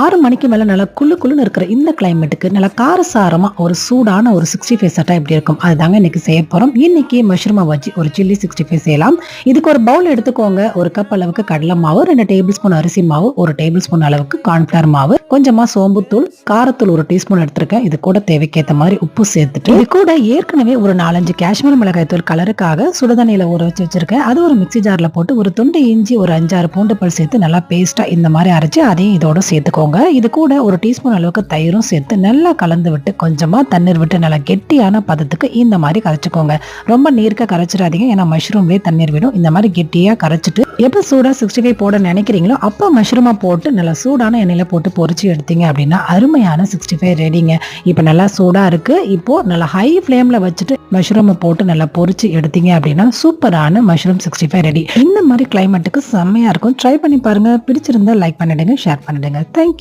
6 மணிக்கு மேல நல்லா குளுன்னு இருக்கிற இந்த கிளைமேட்டுக்கு நல்லா காரசாரமா ஒரு சூடான ஒரு 65 செட்டா எப்படி இருக்கும் அதுதாங்க இன்னைக்கு செய்ய போறோம். இன்னைக்கு மஷ்ரூமை வச்சு ஒரு சில்லி 65 செய்யலாம். இதுக்கு ஒரு பவுல் எடுத்துக்கோங்க. ஒரு கப் அளவுக்கு கடலை மாவு, 2 டேபிள் ஸ்பூன் அரிசி மாவு, 1 டேபிள் ஸ்பூன் அளவுக்கு கார்ன்ஃபிளவர் மாவு, கொஞ்சமா சோம்புத்தூள், காரத்தூள் 1 டீஸ்பூன் எடுத்திருக்கேன். இது கூட தேவைக்கேற்ற மாதிரி உப்பு சேர்த்துட்டு இது கூட ஏற்கனவே ஒரு 4-5 காஷ்மீர் மிளகாய் தூள் கலருக்காக சுடுதண்ணியில ஊற வச்சு வச்சிருக்கேன். அது ஒரு மிக்ஸி ஜார்ல போட்டு ஒரு துண்டு இஞ்சி, ஒரு 5-6 பூண்டு பல் சேர்த்து நல்லா பேஸ்டா இந்த மாதிரி அரைச்சு அதையும் இதோட சேர்த்துக்கோங்க. இது கூட ஒரு டீஸ்பூன் அளவுக்கு தயிரும் சேர்த்து நல்லா கலந்து விட்டு கொஞ்சமா தண்ணீர் விட்டு நல்லா கெட்டியான பதத்துக்கு இந்த மாதிரி கரைச்சுக்கோங்க. ரொம்ப நீர்க்க கரைச்சிடாதீங்க, ஏன்னா மஷ்ரூம்லேயே தண்ணீர் விடும். இந்த மாதிரி கெட்டியா கரைச்சிட்டு எப்போ சூடா 65 போட நினைக்கிறீங்களோ அப்போ மஷ்ரூமா போட்டு நல்லா சூடான எண்ணெயில போட்டு பொரிச்சு எடுத்தீங்க அப்படின்னா அருமையான 65 ரெடிங்க. இப்போ நல்லா சூடா இருக்கு. இப்போ நல்லா ஹை ஃப்ளேம்ல வச்சுட்டு மஷ்ரூமை போட்டு நல்லா பொரிச்சு எடுத்தீங்க அப்படின்னா சூப்பரான மஷ்ரூம் 65 ரெடி. இந்த மாதிரி கிளைமேட்டுக்கு செம்மையா இருக்கும். ட்ரை பண்ணி பாருங்க. பிடிச்சிருந்தா லைக் பண்ணிடுங்க, ஷேர் பண்ணிடுங்க. தேங்க்யூ.